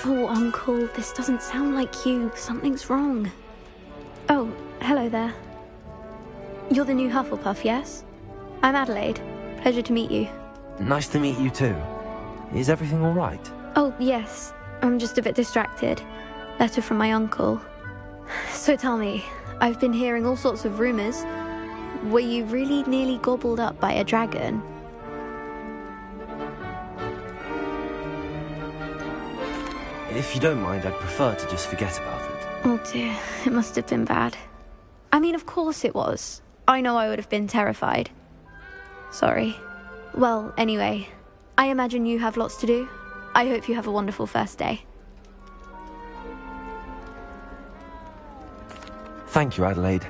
Oh, Uncle, this doesn't sound like you. Something's wrong. Oh, hello there. You're the new Hufflepuff, yes? I'm Adelaide. Pleasure to meet you. Nice to meet you too. Is everything all right? Oh, yes. I'm just a bit distracted. Letter from my uncle. So tell me, I've been hearing all sorts of rumours. Were you really nearly gobbled up by a dragon? If you don't mind, I'd prefer to just forget about it. Oh dear, it must have been bad. I mean, of course it was. I know I would have been terrified. Sorry. Well, anyway, I imagine you have lots to do. I hope you have a wonderful first day. Thank you, Adelaide.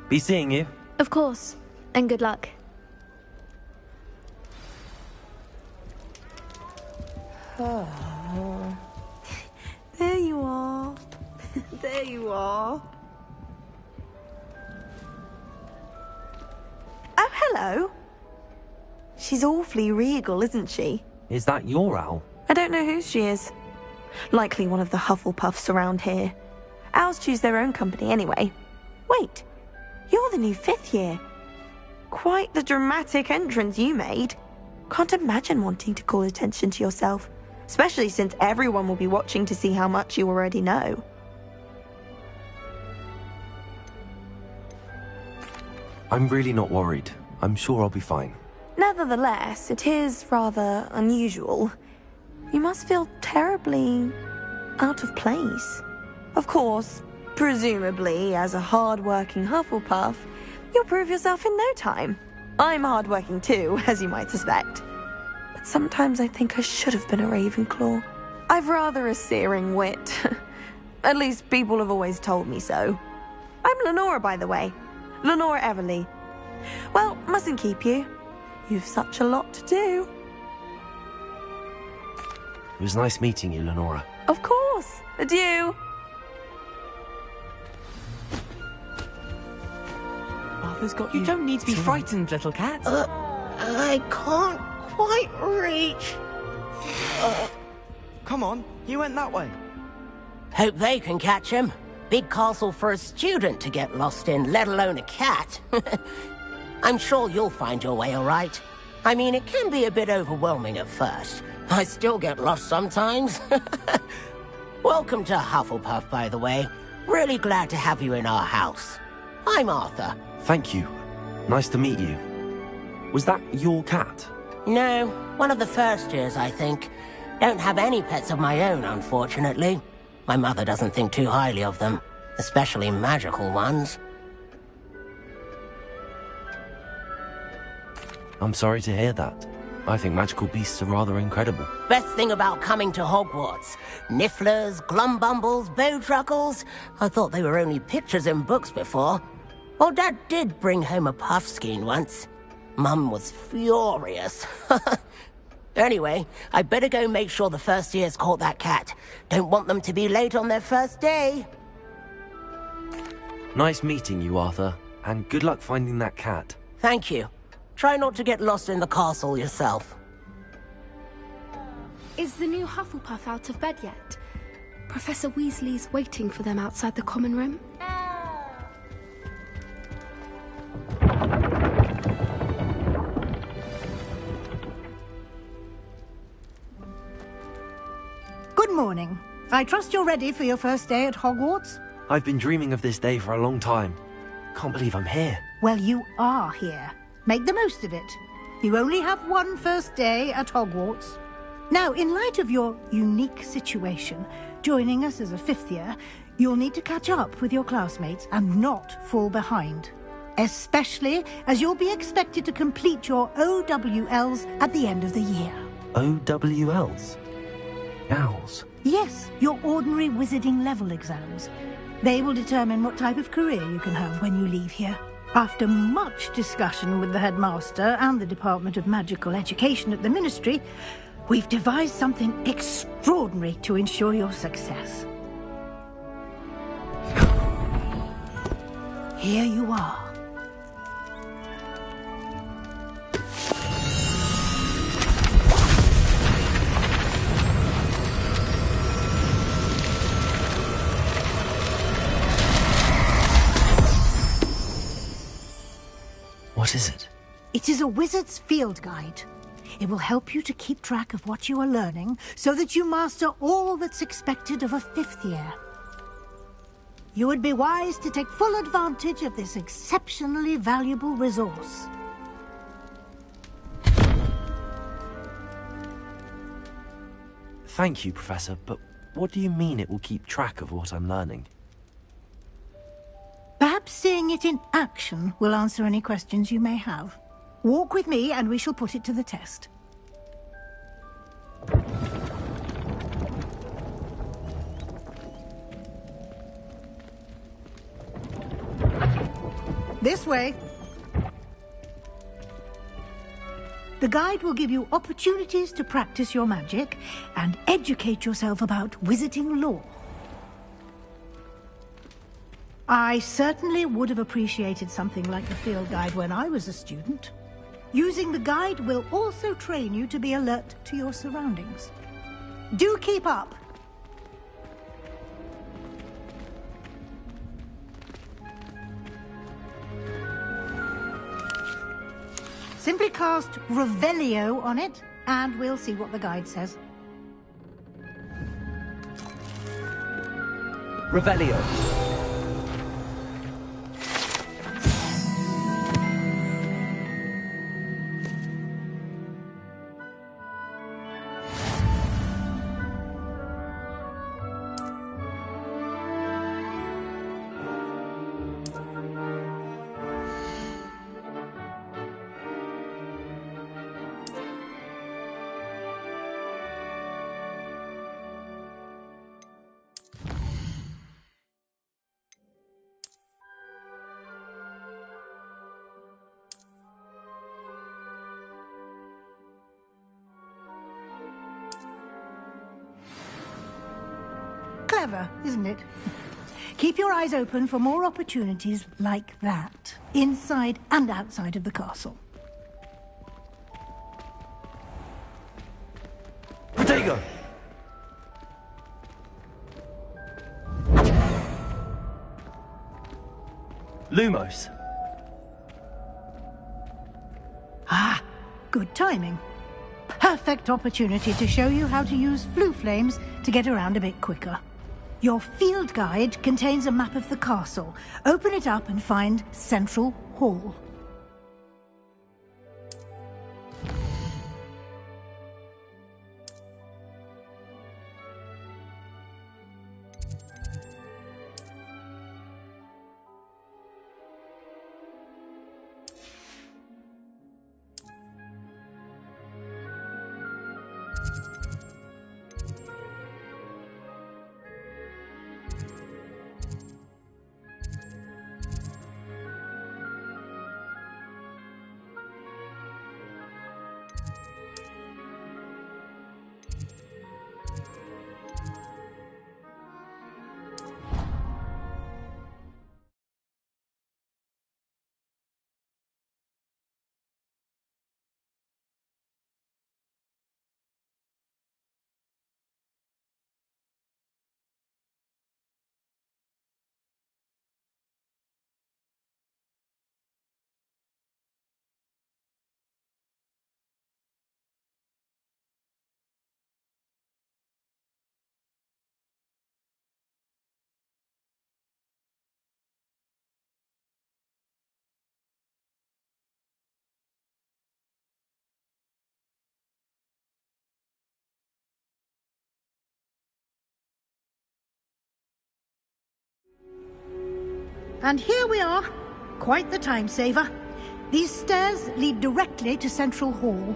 Be seeing you. Of course, and good luck. There you are. There you are. Oh, hello. She's awfully regal, isn't she? Is that your owl? I don't know who she is. Likely one of the Hufflepuffs around here. Owls choose their own company anyway. Wait, you're the new 5th year. Quite the dramatic entrance you made. Can't imagine wanting to call attention to yourself, especially since everyone will be watching to see how much you already know. I'm really not worried. I'm sure I'll be fine. Nevertheless, it is rather unusual. You must feel terribly out of place. Of course, presumably, as a hard-working Hufflepuff, you'll prove yourself in no time. I'm hard-working too, as you might suspect. But sometimes I think I should have been a Ravenclaw. I've rather a searing wit. At least people have always told me so. I'm Lenora, by the way. Lenora Everly. Well, mustn't keep you. You've such a lot to do. It was nice meeting you, Lenora. Of course. Adieu. Arthur's got you. You don't need to be frightened, little cat. I can't quite reach. Come on, he went that way. Hope they can catch him. Big castle for a student to get lost in, let alone a cat. I'm sure you'll find your way all right. I mean, it can be a bit overwhelming at first. I still get lost sometimes. Welcome to Hufflepuff, by the way. Really glad to have you in our house. I'm Arthur. Thank you. Nice to meet you. Was that your cat? No, one of the first years, I think. Don't have any pets of my own, unfortunately. My mother doesn't think too highly of them, especially magical ones. I'm sorry to hear that. I think magical beasts are rather incredible. Best thing about coming to Hogwarts. Nifflers, Glumbumbles, Bowtruckles. I thought they were only pictures in books before. Well, Dad did bring home a Puffskein once. Mum was furious. Anyway, I better go make sure the first years caught that cat. Don't want them to be late on their first day. Nice meeting you, Arthur. And good luck finding that cat. Thank you. Try not to get lost in the castle yourself. Is the new Hufflepuff out of bed yet? Professor Weasley's waiting for them outside the common room. Good morning. I trust you're ready for your first day at Hogwarts? I've been dreaming of this day for a long time. Can't believe I'm here. Well, you are here. Make the most of it. You only have one first day at Hogwarts. Now, in light of your unique situation, joining us as a 5th year, you'll need to catch up with your classmates and not fall behind. Especially as you'll be expected to complete your OWLs at the end of the year. OWLs? Owls? Yes, your ordinary wizarding level exams. They will determine what type of career you can have when you leave here. After much discussion with the headmaster and the Department of Magical Education at the Ministry, we've devised something extraordinary to ensure your success. Here you are. It is a wizard's field guide. It will help you to keep track of what you are learning so that you master all that's expected of a 5th year. You would be wise to take full advantage of this exceptionally valuable resource. Thank you, Professor, but what do you mean it will keep track of what I'm learning? Perhaps seeing it in action will answer any questions you may have. Walk with me and we shall put it to the test. This way. The guide will give you opportunities to practice your magic and educate yourself about wizarding lore. I certainly would have appreciated something like the field guide when I was a student. Using the guide will also train you to be alert to your surroundings. Do keep up! Simply cast Revelio on it, and we'll see what the guide says. Revelio. Clever, isn't it? Keep your eyes open for more opportunities like that, inside and outside of the castle. Protego! Lumos. Ah, good timing. Perfect opportunity to show you how to use flue flames to get around a bit quicker. Your field guide contains a map of the castle. Open it up and find Central Hall. And here we are. Quite the time saver. These stairs lead directly to Central Hall.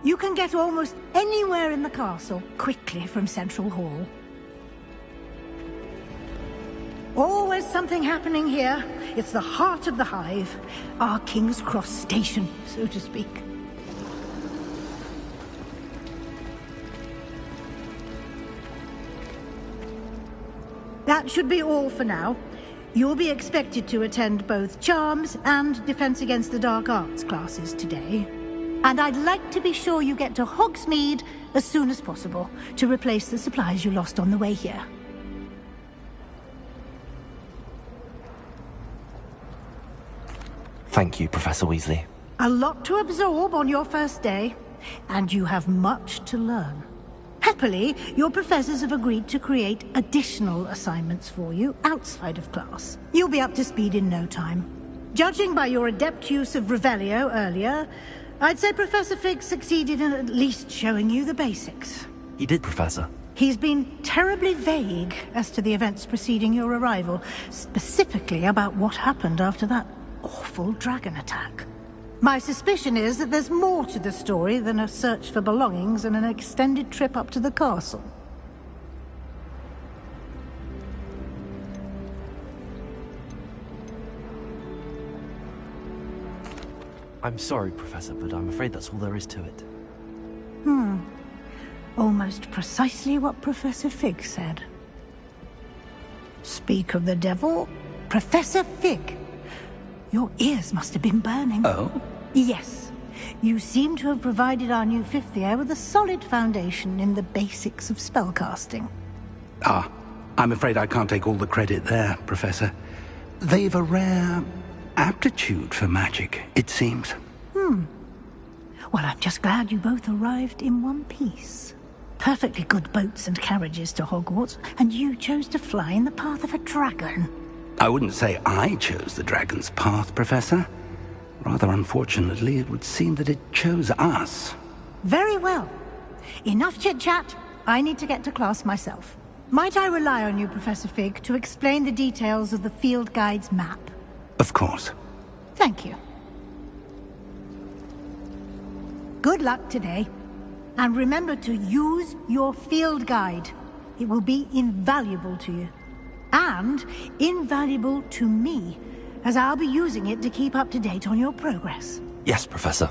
You can get almost anywhere in the castle quickly from Central Hall. Always something happening here. It's the heart of the hive. Our King's Cross station, so to speak. That should be all for now. You'll be expected to attend both Charms and Defense Against the Dark Arts classes today. And I'd like to be sure you get to Hogsmeade as soon as possible to replace the supplies you lost on the way here. Thank you, Professor Weasley. A lot to absorb on your first day, and you have much to learn. Happily, your professors have agreed to create additional assignments for you outside of class. You'll be up to speed in no time. Judging by your adept use of Revelio earlier, I'd say Professor Fig succeeded in at least showing you the basics. He did, Professor. He's been terribly vague as to the events preceding your arrival, specifically about what happened after that awful dragon attack. My suspicion is that there's more to the story than a search for belongings and an extended trip up to the castle. I'm sorry, Professor, but I'm afraid that's all there is to it. Almost precisely what Professor Fig said. Speak of the devil, Professor Fig. Your ears must have been burning. Oh? Yes. You seem to have provided our new fifth year with a solid foundation in the basics of spellcasting. Ah, I'm afraid I can't take all the credit there, Professor. They've a rare aptitude for magic, it seems. Well, I'm just glad you both arrived in one piece. Perfectly good boats and carriages to Hogwarts, and you chose to fly in the path of a dragon. I wouldn't say I chose the dragon's path, Professor. Rather unfortunately, it would seem that it chose us. Very well. Enough chit-chat. I need to get to class myself. Might I rely on you, Professor Fig, to explain the details of the field guide's map? Of course. Thank you. Good luck today. And remember to use your field guide. It will be invaluable to you. And invaluable to me, as I'll be using it to keep up to date on your progress. Yes, Professor.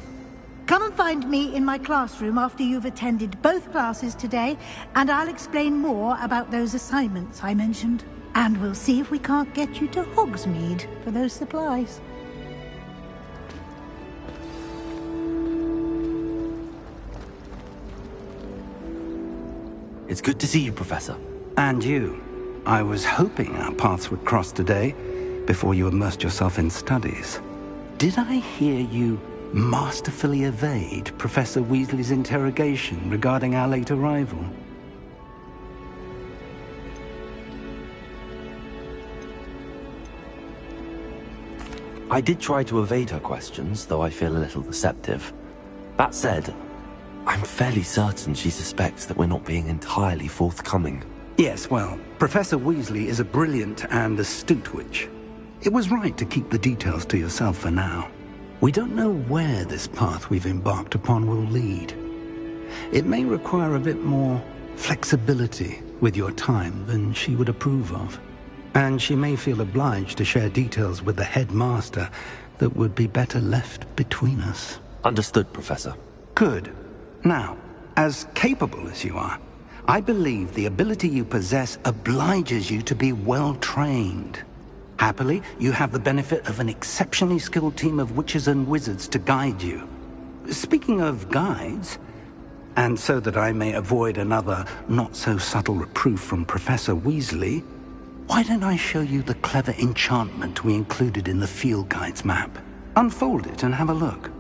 Come and find me in my classroom after you've attended both classes today, and I'll explain more about those assignments I mentioned. And we'll see if we can't get you to Hogsmeade for those supplies. It's good to see you, Professor. And you. I was hoping our paths would cross today, before you immersed yourself in studies. Did I hear you masterfully evade Professor Weasley's interrogation regarding our late arrival? I did try to evade her questions, though I feel a little deceptive. That said, I'm fairly certain she suspects that we're not being entirely forthcoming. Yes, well, Professor Weasley is a brilliant and astute witch. It was right to keep the details to yourself for now. We don't know where this path we've embarked upon will lead. It may require a bit more flexibility with your time than she would approve of. And she may feel obliged to share details with the headmaster that would be better left between us. Understood, Professor. Good. Now, as capable as you are, I believe the ability you possess obliges you to be well trained. Happily, you have the benefit of an exceptionally skilled team of witches and wizards to guide you. Speaking of guides, and so that I may avoid another not-so-subtle reproof from Professor Weasley, why don't I show you the clever enchantment we included in the field guide's map? Unfold it and have a look.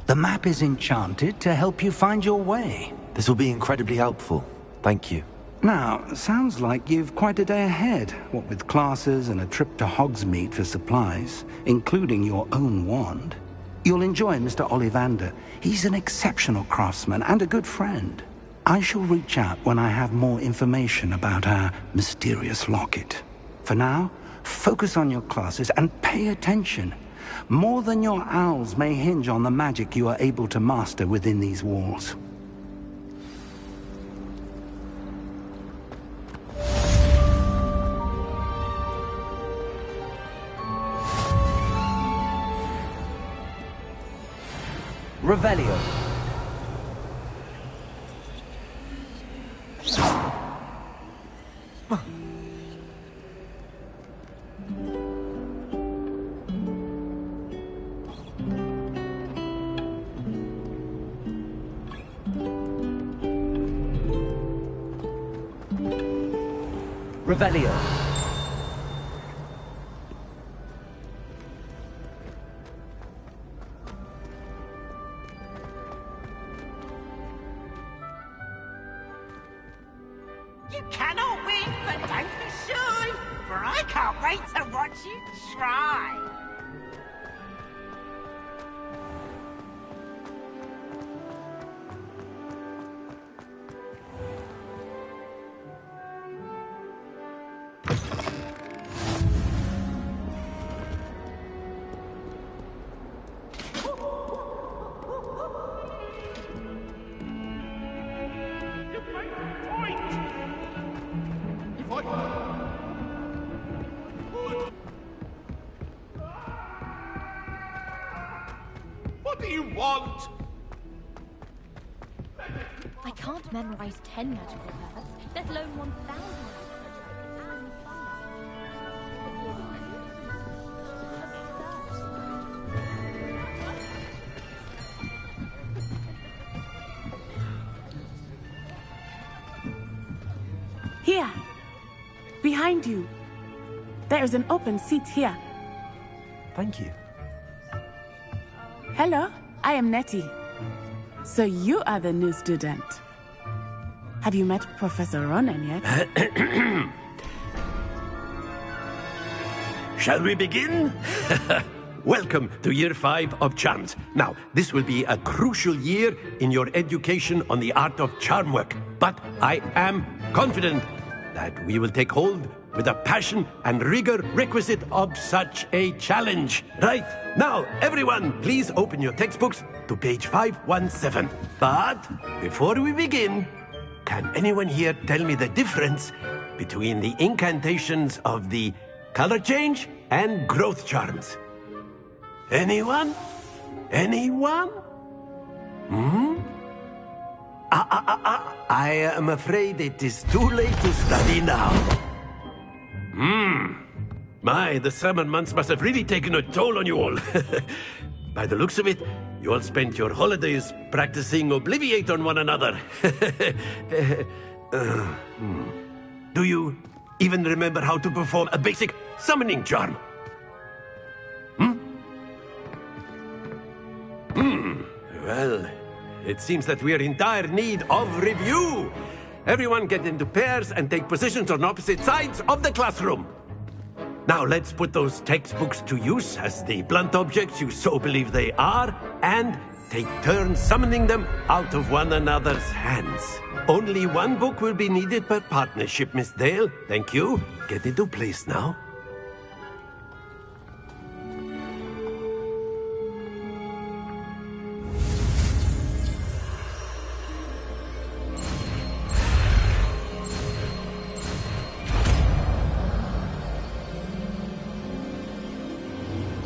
The map is enchanted to help you find your way. This will be incredibly helpful. Thank you. Now, sounds like you've quite a day ahead, what with classes and a trip to Hogsmeade for supplies, including your own wand. You'll enjoy Mr. Ollivander. He's an exceptional craftsman and a good friend. I shall reach out when I have more information about our mysterious locket. For now, Focus on your classes and pay attention. More than your owls may hinge on the magic you are able to master within these walls. Revelio. Revelio. You cannot win, but don't be shy, for I can't wait to watch you try. What do you want? I can't memorize 10 magical words, let alone 1,000. Here, behind you. There is an open seat here. Thank you. Hello, I am Nettie. So you are the new student. Have you met Professor Ronan yet? Shall we begin? Welcome to Year 5 of Charms. Now, this will be a crucial year in your education on the art of charm work. But I am confident that we will take hold with the passion and rigor requisite of such a challenge. Right, now, everyone, please open your textbooks to page 517. But before we begin, can anyone here tell me the difference between the incantations of the color change and growth charms? Anyone? Anyone? I am afraid it is too late to study now. My, the summer months must have really taken a toll on you all. By the looks of it, you all spent your holidays practicing Obliviate on one another. Do you even remember how to perform a basic summoning charm? Well, it seems that we are in dire need of review. Everyone get into pairs and take positions on opposite sides of the classroom. Now let's put those textbooks to use as the blunt objects you so believe they are, and take turns summoning them out of one another's hands. Only one book will be needed per partnership, Miss Dale. Thank you. Get into place now.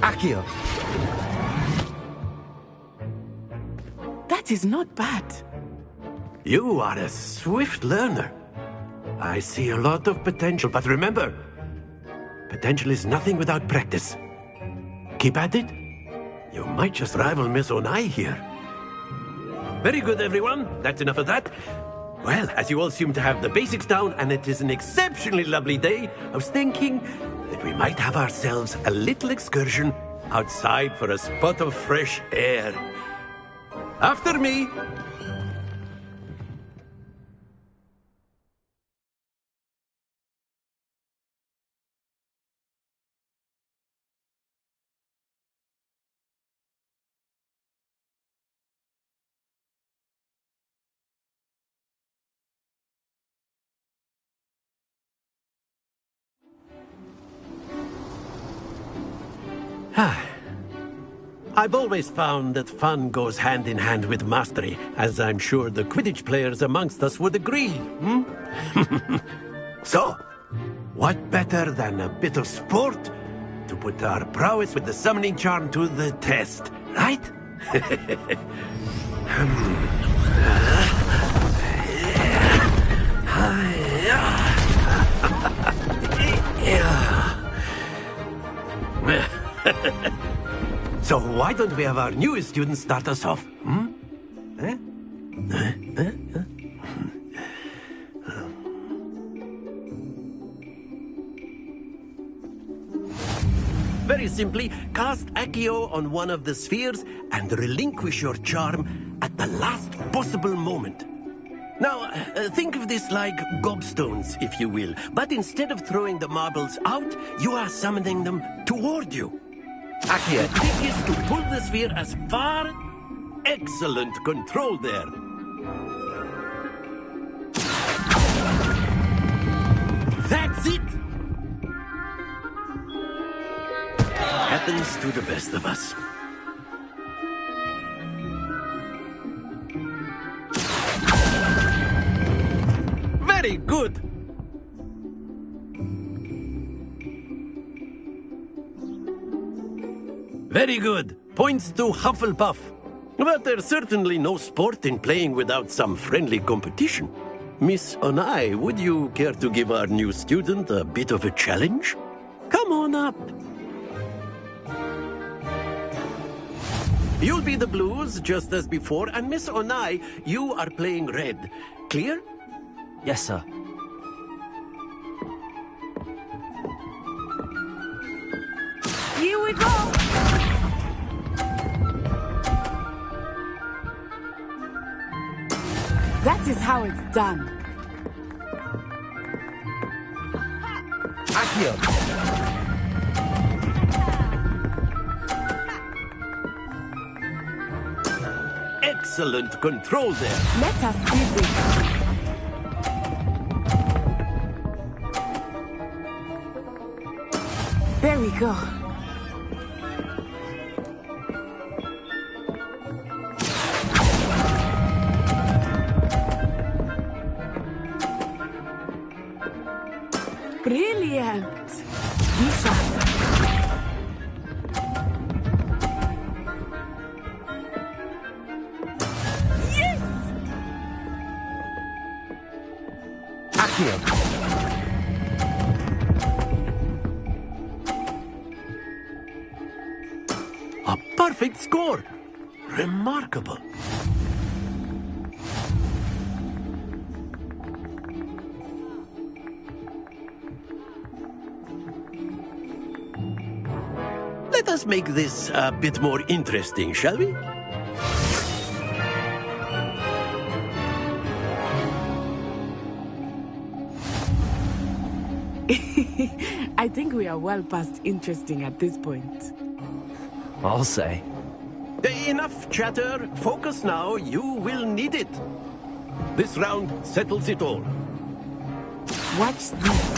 Accio. That is not bad. You are a swift learner. I see a lot of potential, but remember, potential is nothing without practice. Keep at it. You might just rival Miss Onai here. Very good, everyone. That's enough of that. Well, as you all seem to have the basics down, and it is an exceptionally lovely day, I was thinking that we might have ourselves a little excursion outside for a spot of fresh air. After me. I've always found that fun goes hand in hand with mastery, as I'm sure the Quidditch players amongst us would agree. So, what better than a bit of sport to put our prowess with the summoning charm to the test, right? So why don't we have our newest student start us off? Very simply, cast Accio on one of the spheres and relinquish your charm at the last possible moment. Now, think of this like gobstones, if you will, but instead of throwing the marbles out, you are summoning them toward you. Accio, the trick is to pull the sphere as far... Excellent control there. That's it! Happens to the best of us. Very good! Very good. Points to Hufflepuff. But there's certainly no sport in playing without some friendly competition. Miss Onai, would you care to give our new student a bit of a challenge? Come on up. You'll be the blues, just as before, and Miss Onai, you are playing red. Clear? Yes, sir. Here we go! That is how it's done. Accio! Excellent control there. Let us see this. There we go. Brilliant! Be sharp. Yes! Accio! A perfect score! Remarkable. Let us make this a bit more interesting, shall we? I think we are well past interesting at this point. I'll say. Enough chatter. Focus now. You will need it. This round settles it all. Watch this.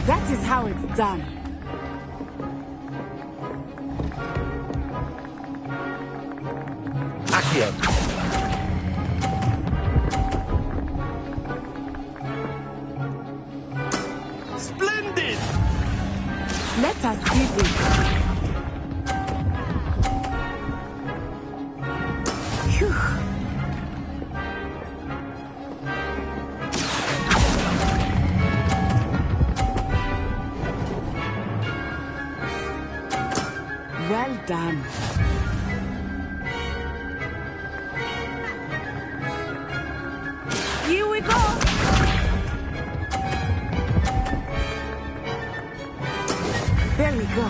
That is how it's done. Accio! Splendid! Let us see this. Phew. Well done. Here we go. There we go.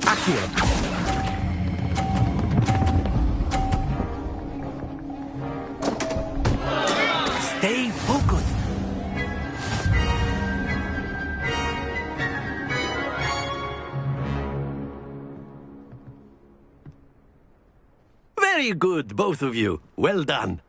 Accio! Stay focused. Very good, both of you. Well done.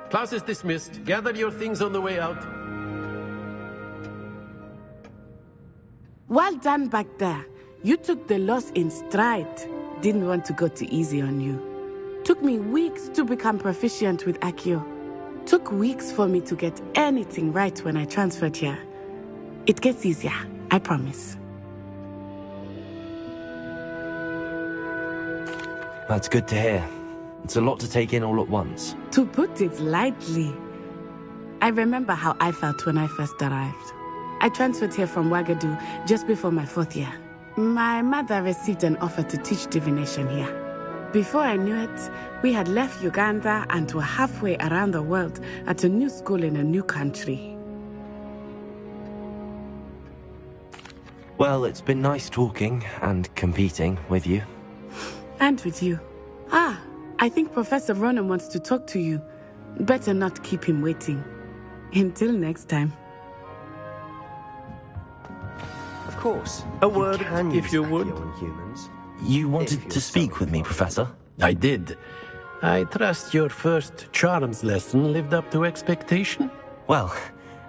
Class is dismissed. Gather your things on the way out. Well done back there. You took the loss in stride. Didn't want to go too easy on you. Took me weeks to become proficient with Accio. Took weeks for me to get anything right when I transferred here. It gets easier, I promise. That's good to hear. It's a lot to take in all at once. To put it lightly, I remember how I felt when I first arrived. I transferred here from Wagadu just before my 4th year. My mother received an offer to teach divination here. Before I knew it, we had left Uganda and were halfway around the world at a new school in a new country. Well, it's been nice talking and competing with you. And with you. I think Professor Ronan wants to talk to you. Better not keep him waiting. Until next time. Of course. A word, if you would. Humans. You wanted to speak with me, Professor? I did. I trust your first charms lesson lived up to expectation? Well,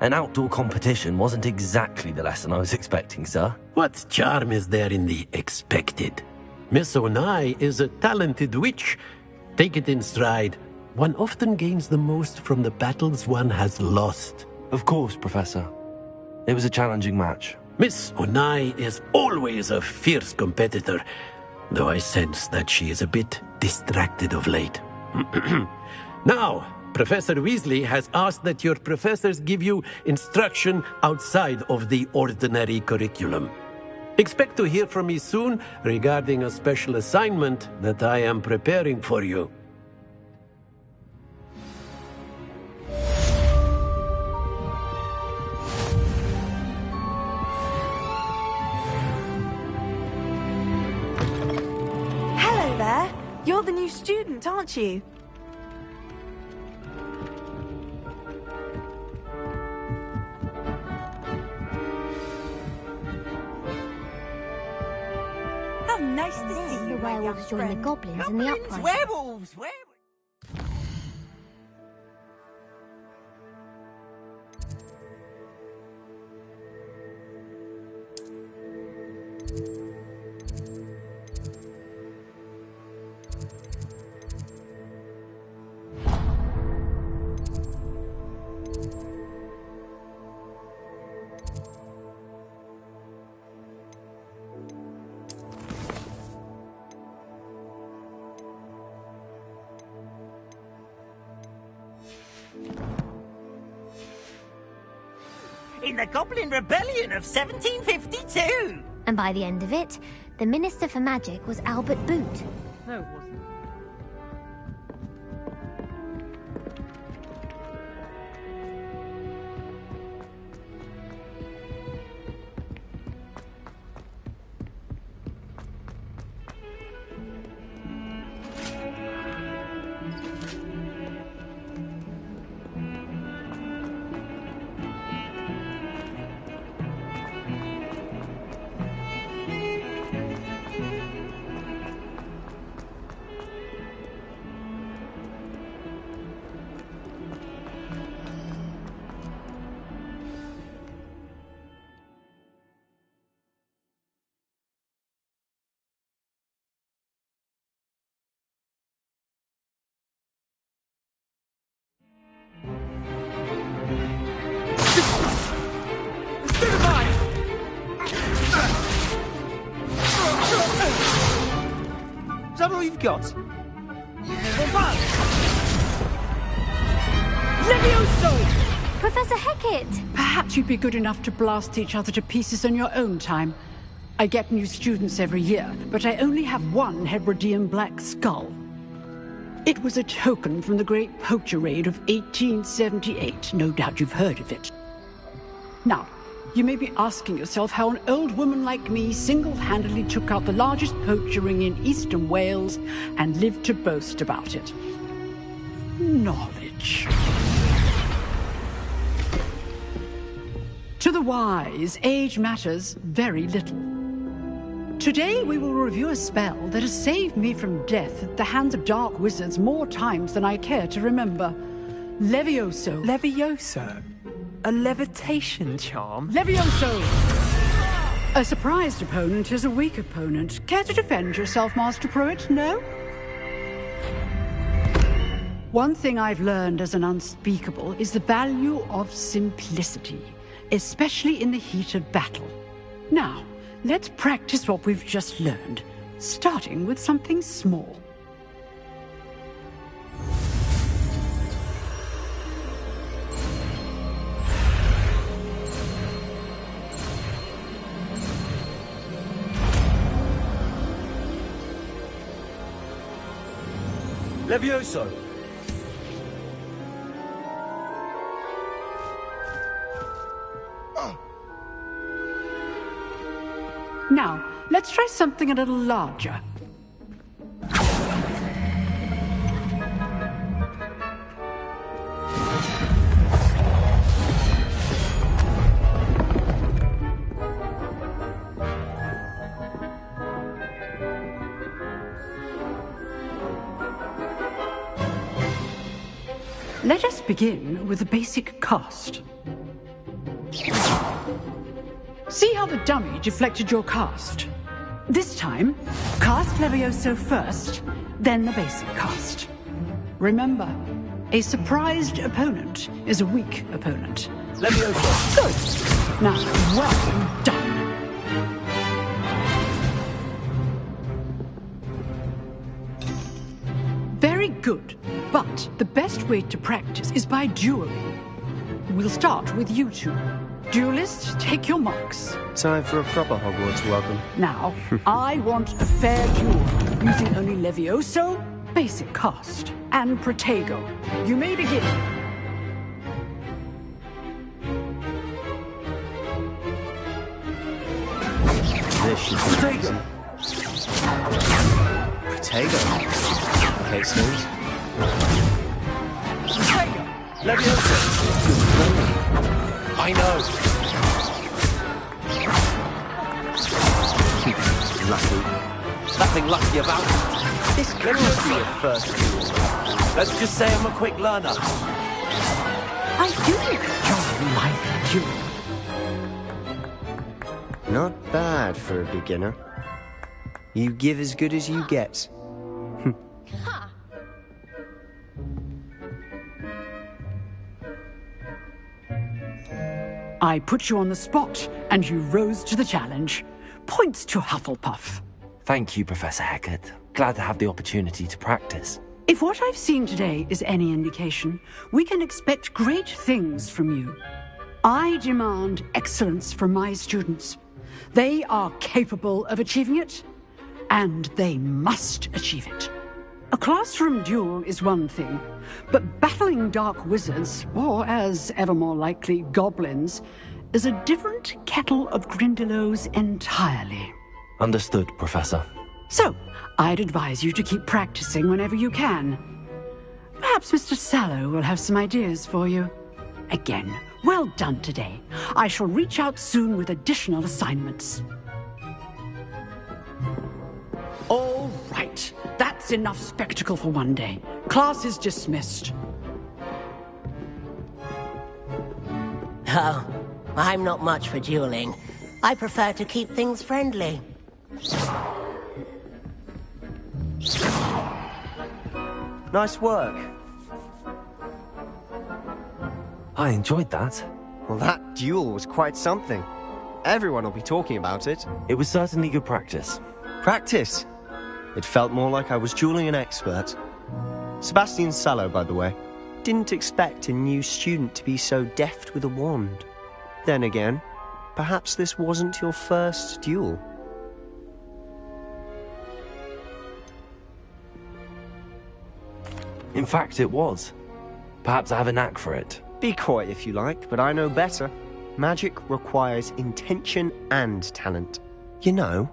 an outdoor competition wasn't exactly the lesson I was expecting, sir. What charm is there in the expected? Miss Onai is a talented witch. Take it in stride. One often gains the most from the battles one has lost. Of course, Professor. It was a challenging match. Miss Onai is always a fierce competitor, though I sense that she is a bit distracted of late. Now, Professor Weasley has asked that your professors give you instruction outside of the ordinary curriculum. Expect to hear from me soon regarding a special assignment that I am preparing for you. Hello there. You're the new student, aren't you? How nice to see you, The my young werewolves join the friend. goblins in the Goblins, uprising. werewolves. In the Goblin Rebellion of 1752. And by the end of it, the Minister for Magic was Albert Boot. No, it wasn't. Is that all you've got? Levioso! Professor Hecat! Perhaps you'd be good enough to blast each other to pieces on your own time. I get new students every year, but I only have one Hebridean black skull. It was a token from the Great Poacher Raid of 1878. No doubt you've heard of it. Now, You may be asking yourself how an old woman like me single-handedly took out the largest poacher ring in eastern Wales and lived to boast about it. Knowledge. To the wise, age matters very little. Today we will review a spell that has saved me from death at the hands of dark wizards more times than I care to remember. Levioso. Levioso? A levitation charm? Levioso! A surprised opponent is a weak opponent. Care to defend yourself, Master Pruitt? No? One thing I've learned as an unspeakable is the value of simplicity, especially in the heat of battle. Now, let's practice what we've just learned, starting with something small. Levioso! Now, let's try something a little larger. Let us begin with the basic cast. See how the dummy deflected your cast? This time, cast Levioso first, then the basic cast. Remember, a surprised opponent is a weak opponent. Levioso! Good! Now, well done! Very good, but the best way to practice is by dueling. We'll start with you two. Duelists, take your marks. Time for a proper Hogwarts welcome. Now, I want a fair duel, using only Levioso, basic cast, and Protego. You may begin. This should be Protego. Protego. Okay, Smooth. Protego. Levioso! I know! Lucky. Nothing lucky about it. This could be your first duel. Let's just say I'm a quick learner. I do enjoy my duel. Not bad for a beginner. You give as good as you get. I put you on the spot, and you rose to the challenge. Points to Hufflepuff. Thank you, Professor Hecat. Glad to have the opportunity to practice. If what I've seen today is any indication, we can expect great things from you. I demand excellence from my students. They are capable of achieving it, and they must achieve it. A classroom duel is one thing, but battling dark wizards, or as ever more likely, goblins, is a different kettle of Grindylows entirely. Understood, Professor. So, I'd advise you to keep practicing whenever you can. Perhaps Mr. Sallow will have some ideas for you. Again, well done today. I shall reach out soon with additional assignments. All right. That's enough spectacle for one day. Class is dismissed. Oh, I'm not much for dueling. I prefer to keep things friendly. Nice work. I enjoyed that. Well, that duel was quite something. Everyone will be talking about it. It was certainly good practice. Practice? It felt more like I was dueling an expert. Sebastian Sallow, by the way. Didn't expect a new student to be so deft with a wand. Then again, perhaps this wasn't your first duel. In fact, it was. Perhaps I have a knack for it. Be coy if you like, but I know better. Magic requires intention and talent. You know,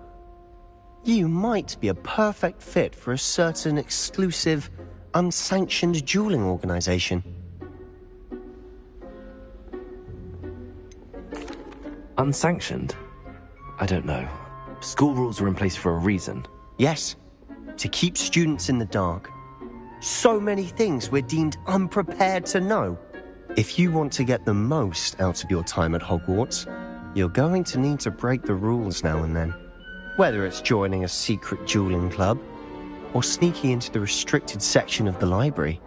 you might be a perfect fit for a certain exclusive, unsanctioned dueling organization. Unsanctioned? I don't know. School rules are in place for a reason. Yes, to keep students in the dark. So many things we're deemed unprepared to know. If you want to get the most out of your time at Hogwarts, you're going to need to break the rules now and then. Whether it's joining a secret dueling club, or sneaking into the restricted section of the library,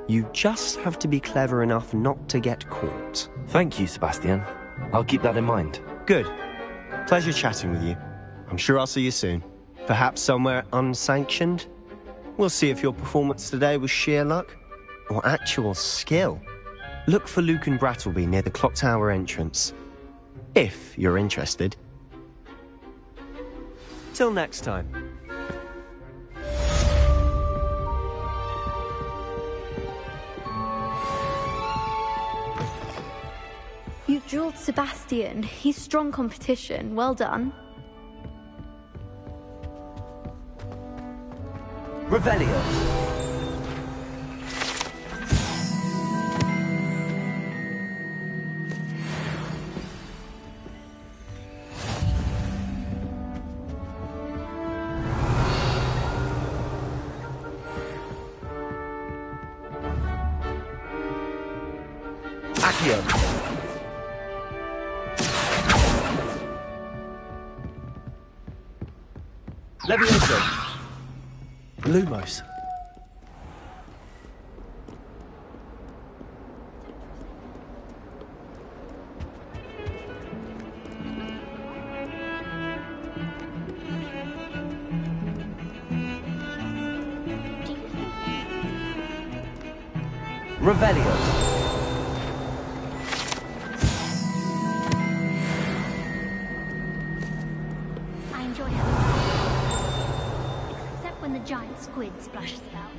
you just have to be clever enough not to get caught. Thank you, Sebastian. I'll keep that in mind. Good. Pleasure chatting with you. I'm sure I'll see you soon. Perhaps somewhere unsanctioned? We'll see if your performance today was sheer luck or actual skill. Look for Luke and Brattleby near the clock tower entrance, if you're interested. Till next time. You dueled Sebastian. He's strong competition. Well done. Revelio. Accio. Levioso. Lumos. Revelio. I enjoy it. Except when the giant squid splashes about.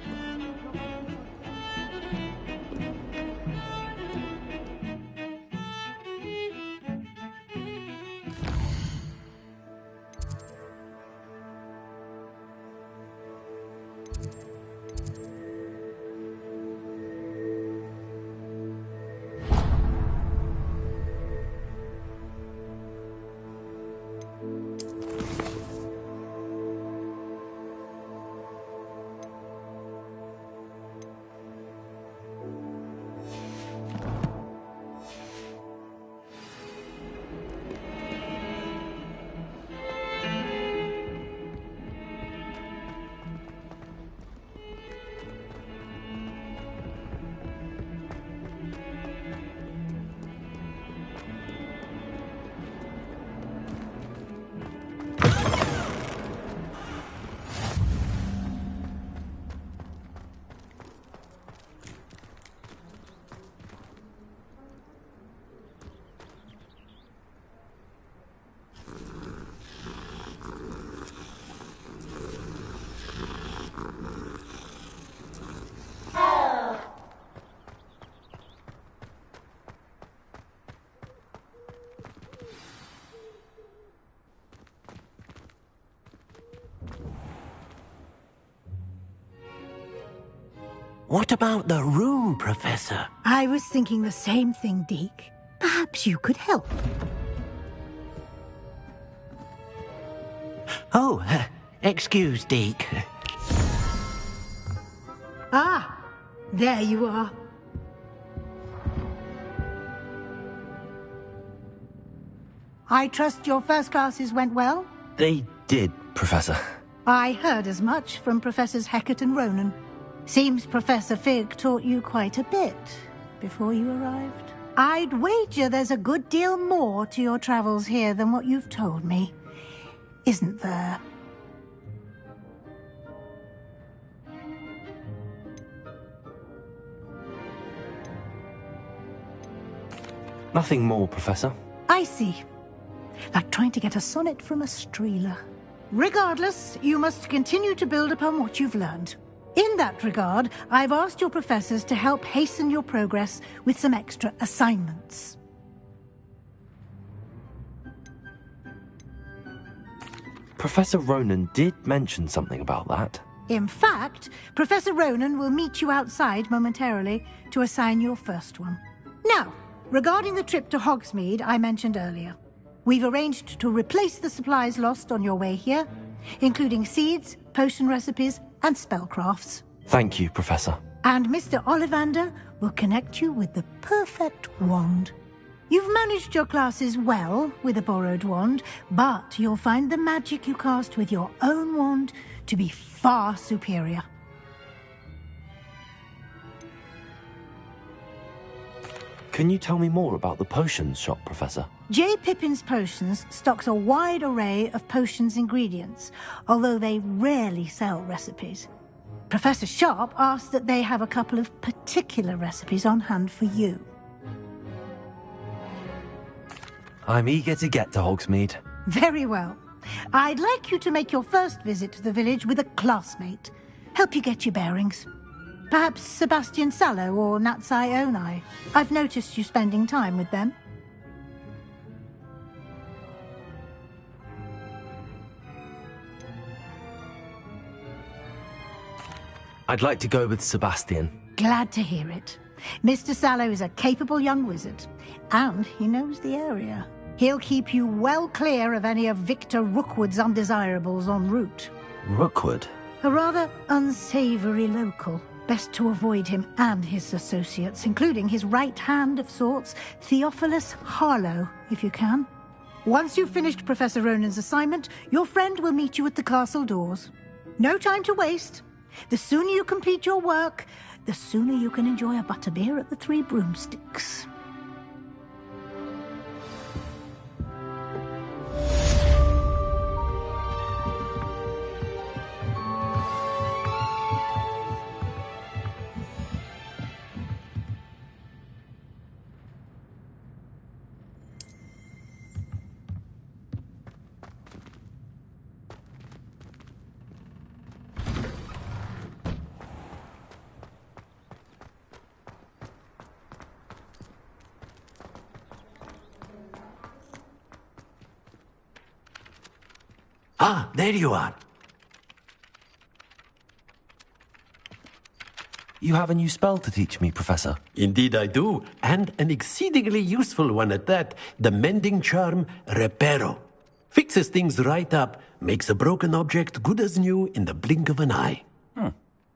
What about the room, Professor? I was thinking the same thing, Deke. Perhaps you could help. Oh, excuse, Deke. Ah, there you are. I trust your first classes went well? They did, Professor. I heard as much from Professors Hecat and Ronan. Seems Professor Fig taught you quite a bit before you arrived. I'd wager there's a good deal more to your travels here than what you've told me. Isn't there? Nothing more, Professor. I see. Like trying to get a sonnet from a streeler. Regardless, you must continue to build upon what you've learned. In that regard, I've asked your professors to help hasten your progress with some extra assignments. Professor Ronan did mention something about that. In fact, Professor Ronan will meet you outside momentarily to assign your first one. Now, regarding the trip to Hogsmeade I mentioned earlier, we've arranged to replace the supplies lost on your way here, including seeds, potion recipes, and spellcrafts. Thank you, Professor. And Mr. Ollivander will connect you with the perfect wand. You've managed your classes well with a borrowed wand, but you'll find the magic you cast with your own wand to be far superior. Can you tell me more about the potions shop, Professor? J. Pippin's Potions stocks a wide array of potions ingredients, although they rarely sell recipes. Professor Sharp asked that they have a couple of particular recipes on hand for you. I'm eager to get to Hogsmeade. Very well. I'd like you to make your first visit to the village with a classmate. Help you get your bearings. Perhaps Sebastian Sallow or Natsai Onai. I've noticed you spending time with them. I'd like to go with Sebastian. Glad to hear it. Mr. Sallow is a capable young wizard, and he knows the area. He'll keep you well clear of any of Victor Rookwood's undesirables en route. Rookwood? A rather unsavory local. Best to avoid him and his associates, including his right hand of sorts, Theophilus Harlow, if you can. Once you've finished Professor Ronan's assignment, your friend will meet you at the castle doors. No time to waste. The sooner you complete your work, the sooner you can enjoy a butterbeer at the Three Broomsticks. Ah, there you are. You have a new spell to teach me, Professor. Indeed I do, and an exceedingly useful one at that. The mending charm, Reparo. Fixes things right up, makes a broken object good as new in the blink of an eye.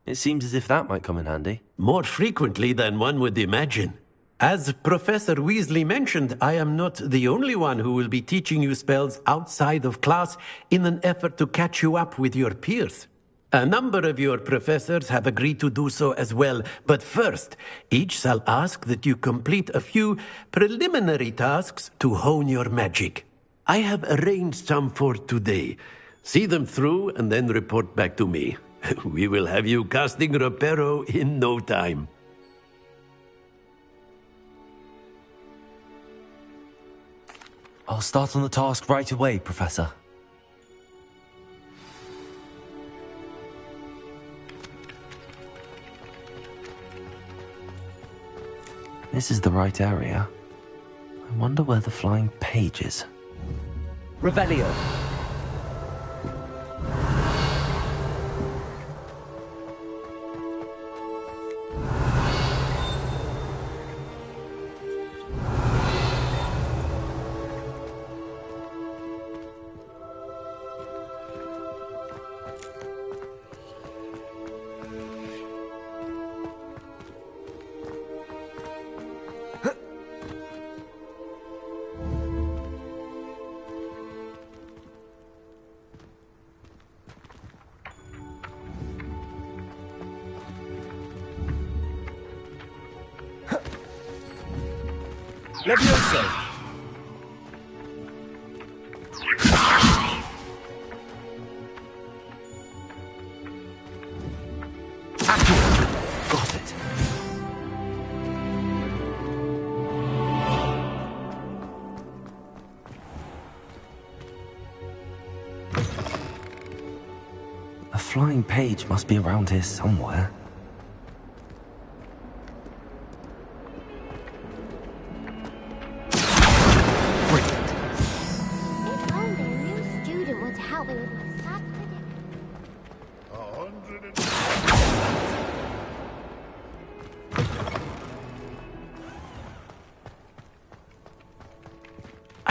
It seems as if that might come in handy. More frequently than one would imagine. As Professor Weasley mentioned, I am not the only one who will be teaching you spells outside of class in an effort to catch you up with your peers. A number of your professors have agreed to do so as well, but first, each shall ask that you complete a few preliminary tasks to hone your magic. I have arranged some for today. See them through and then report back to me. We will have you casting Reparo in no time. I'll start on the task right away, Professor. This is the right area. I wonder where the flying page is. Revelio. Levioso! Got it. A flying page must be around here somewhere. If only a new student were to help me with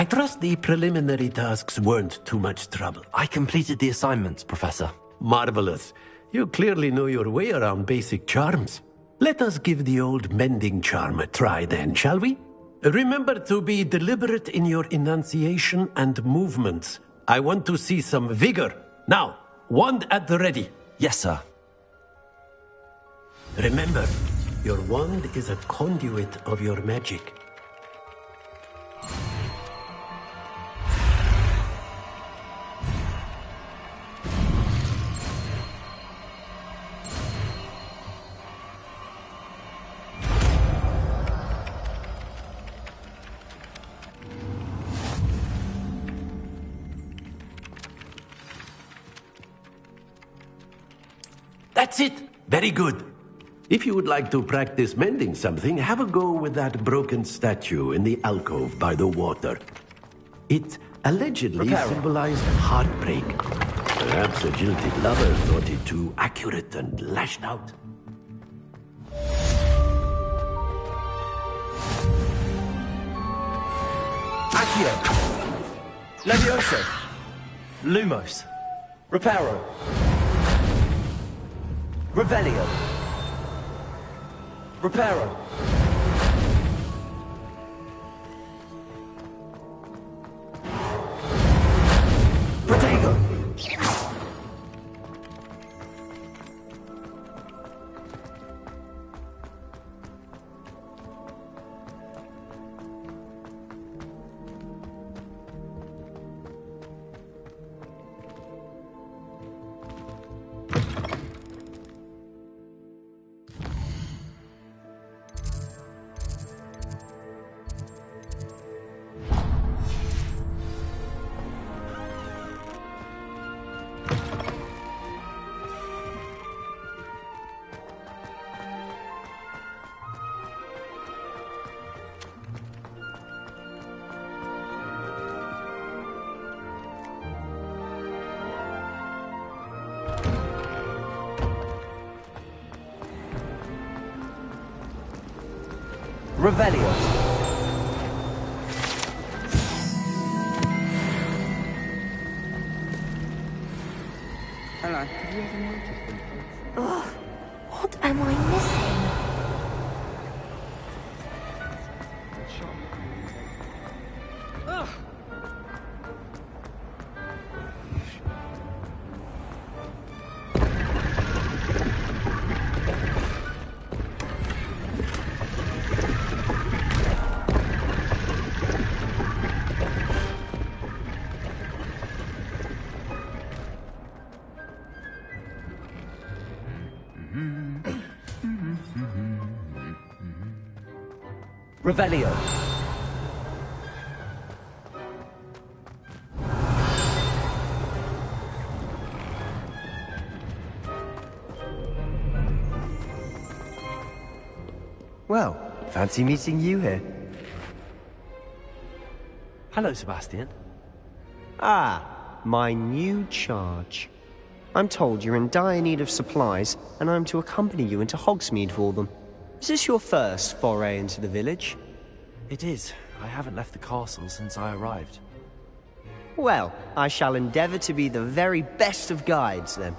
I trust the preliminary tasks weren't too much trouble. I completed the assignments, Professor. Marvelous. You clearly know your way around basic charms. Let us give the old mending charm a try then, shall we? Remember to be deliberate in your enunciation and movements. I want to see some vigor. Now, wand at the ready. Yes, sir. Remember, your wand is a conduit of your magic. That's it! Very good. If you would like to practice mending something, have a go with that broken statue in the alcove by the water. It allegedly symbolized heartbreak. Perhaps a jilted lover thought it too accurate and lashed out. Accio! Levioso! Lumos! Reparo! Revelio! Reparo! Protego! Revelio. Hello. Have you ever noticed them? Ugh, what am I missing? Ugh. Revelio. Well, fancy meeting you here. Hello, Sebastian. Ah, my new charge. I'm told you're in dire need of supplies, and I'm to accompany you into Hogsmeade for them. Is this your first foray into the village? It is. I haven't left the castle since I arrived. Well, I shall endeavour to be the very best of guides, then.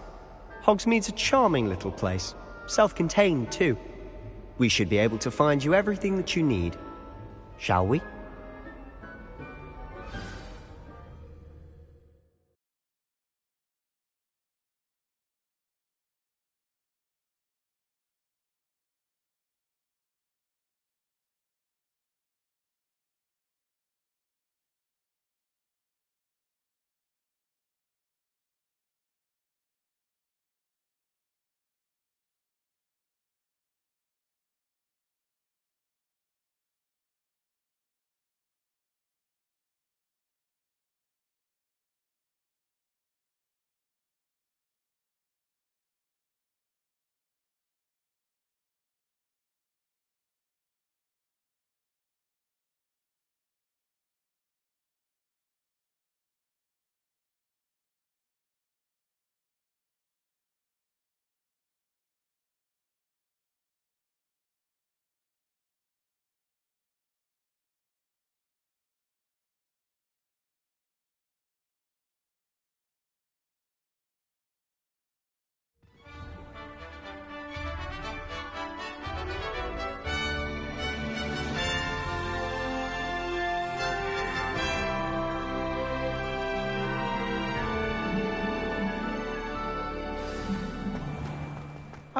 Hogsmeade's a charming little place. Self-contained, too. We should be able to find you everything that you need. Shall we?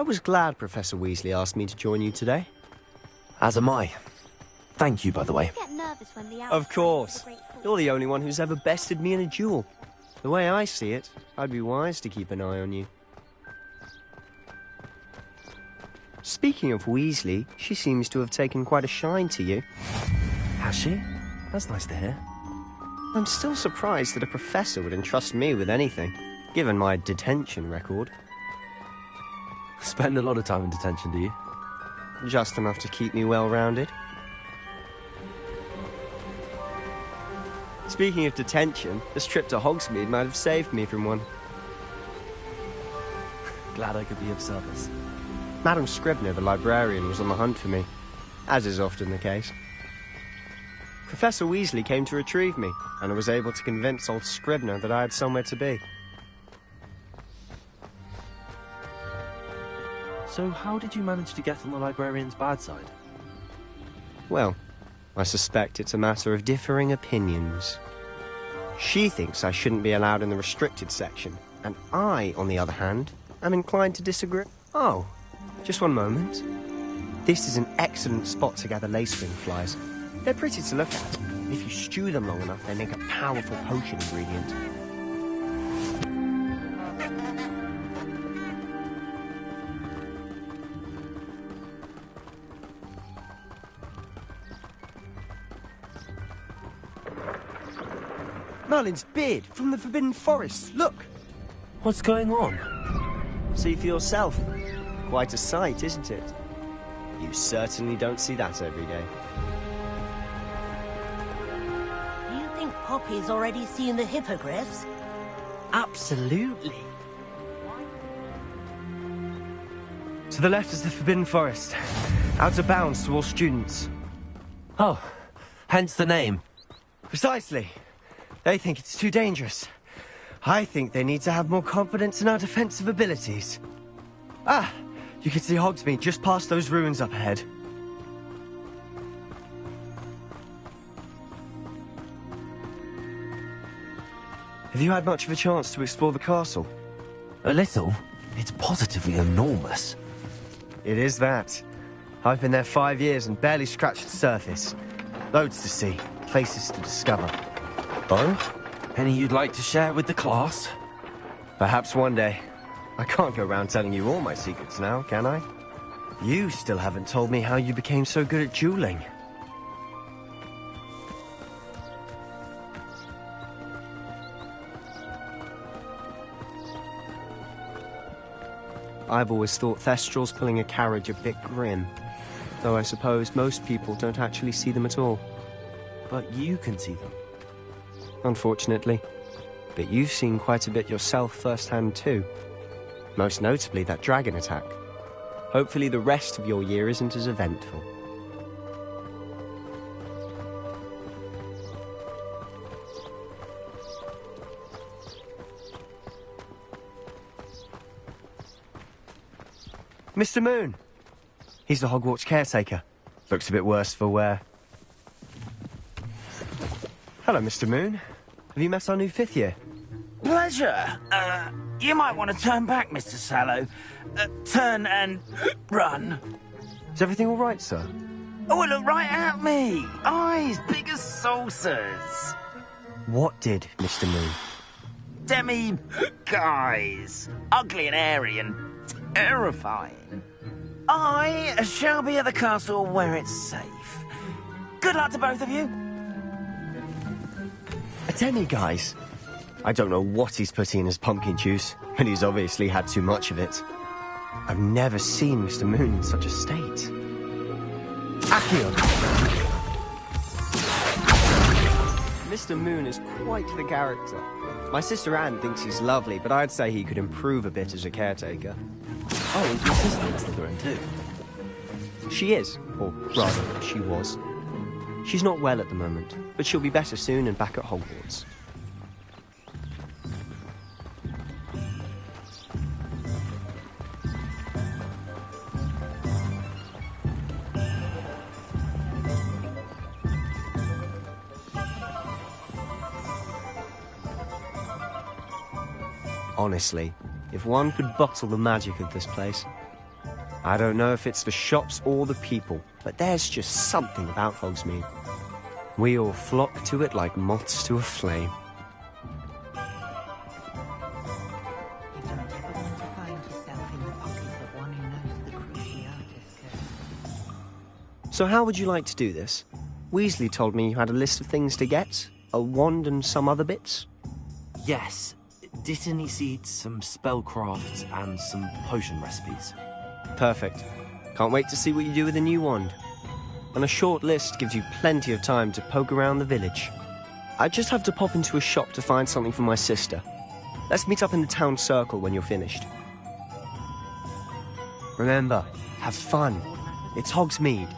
was glad Professor Weasley asked me to join you today. As am I. Thank you, by the way. Get nervous when the Of course. You're the only one who's ever bested me in a duel. The way I see it, I'd be wise to keep an eye on you. Speaking of Weasley, she seems to have taken quite a shine to you. Has she? That's nice to hear. I'm still surprised that a professor would entrust me with anything, given my detention record. Spend a lot of time in detention, do you? Just enough to keep me well-rounded. Speaking of detention, this trip to Hogsmeade might have saved me from one. Glad I could be of service. Madam Scribner, the librarian, was on the hunt for me, as is often the case. Professor Weasley came to retrieve me, and I was able to convince old Scribner that I had somewhere to be. So how did you manage to get on the librarian's bad side? Well, I suspect it's a matter of differing opinions. She thinks I shouldn't be allowed in the restricted section, and I, on the other hand, am inclined to disagree. Oh, just one moment. This is an excellent spot to gather lacewing flies. They're pretty to look at. If you stew them long enough, they make a powerful potion ingredient. Merlin's beard from the Forbidden Forest. Look! What's going on? See for yourself. Quite a sight, isn't it? You certainly don't see that every day. Do you think Poppy's already seen the hippogriffs? Absolutely. To the left is the Forbidden Forest. Out of bounds to all students. Oh, hence the name. Precisely. They think it's too dangerous. I think they need to have more confidence in our defensive abilities. Ah, you can see Hogsmeade just past those ruins up ahead. Have you had much of a chance to explore the castle? A little. It's positively enormous. It is that. I've been there 5 years and barely scratched the surface. Loads to see, places to discover. Oh? Any you'd like to share with the class? Perhaps one day. I can't go around telling you all my secrets now, can I? You still haven't told me how you became so good at dueling. I've always thought Thestrals pulling a carriage a bit grim, though I suppose most people don't actually see them at all. But you can see them. Unfortunately. But you've seen quite a bit yourself firsthand too. Most notably that dragon attack. Hopefully the rest of your year isn't as eventful. Mr. Moon! He's the Hogwarts caretaker. Looks a bit worse for wear. Hello, Mr. Moon. Have you met our new 5th year? Pleasure. You might want to turn back, Mr. Sallow. Turn and run. Is everything all right, sir? Oh, look right at me. Eyes big as saucers. What did, Mr. Moon? Guys. Ugly and hairy and terrifying. I shall be at the castle where it's safe. Good luck to both of you. A demi-guise? I don't know what he's putting in his pumpkin juice, but he's obviously had too much of it. I've never seen Mr. Moon in such a state. Accio! Mr. Moon is quite the character. My sister Anne thinks he's lovely, but I'd say he could improve a bit as a caretaker. Oh, and your sister is Slytherin too? She is, or rather, she was. She's not well at the moment, but she'll be better soon and back at Hogwarts. Honestly, if one could bottle the magic of this place, I don't know if it's the shops or the people, but there's just something about Hogsmeade. We all flock to it like moths to a flame. So how would you like to do this? Weasley told me you had a list of things to get, a wand and some other bits. Yes. Dittany seeds, some spellcrafts, and some potion recipes. Perfect. Can't wait to see what you do with the new wand. And a short list gives you plenty of time to poke around the village. I just have to pop into a shop to find something for my sister. Let's meet up in the town circle when you're finished. Remember, have fun. It's Hogsmeade.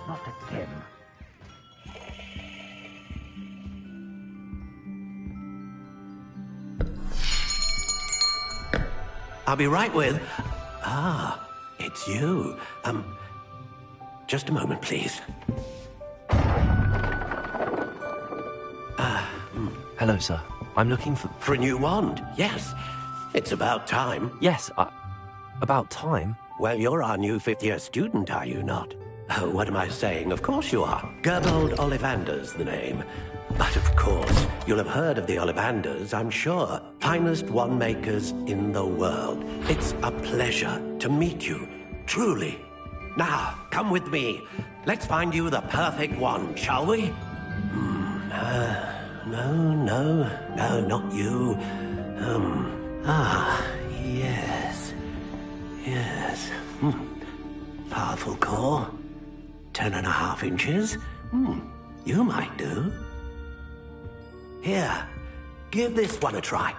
Not again. I'll be right with... Ah, it's you. Just a moment, please. Hello, sir. I'm looking for... For a new wand, yes. It's about time. Yes, about time? Well, you're our new fifth-year student, are you not? Oh, what am I saying? Of course you are. Gerbold Ollivander's the name. But of course, you'll have heard of the Ollivanders, I'm sure. Finest wand makers in the world. It's a pleasure to meet you, truly. Now, come with me. Let's find you the perfect wand, shall we? No, not you. Yes. Powerful core. 10.5 inches. You might do. Here, give this one a try.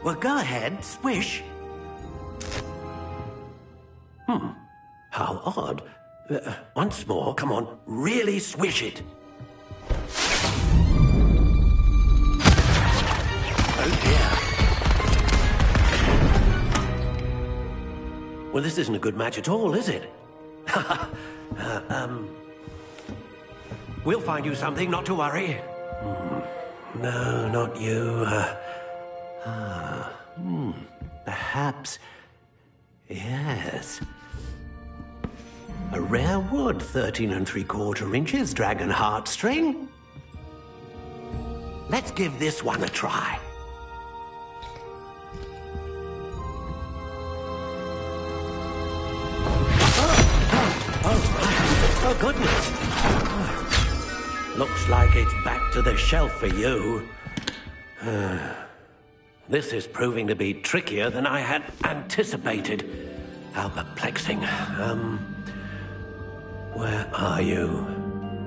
Well, go ahead, swish. How odd. Once more, come on, really swish it. Oh dear. Well, this isn't a good match at all, is it? We'll find you something, not to worry. No, not you. Perhaps... Yes. A rare wood, 13 3/4 inches, dragon heartstring. Let's give this one a try. Oh, goodness. Looks like it's back to the shelf for you. This is proving to be trickier than I had anticipated. How perplexing. Where are you?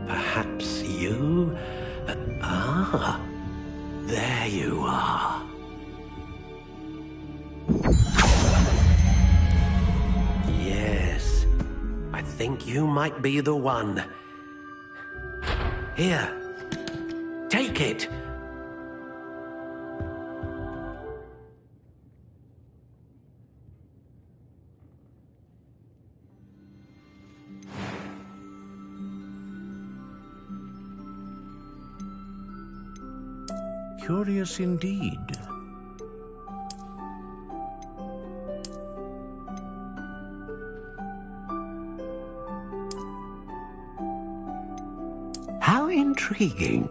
Perhaps you? There you are. Yes, I think you might be the one. Here, take it. Curious indeed. How intriguing.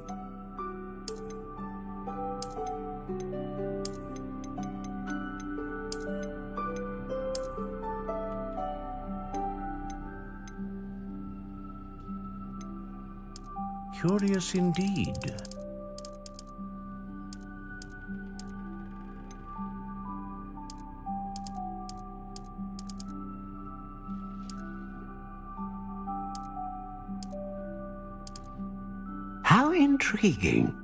Curious indeed. intriguing.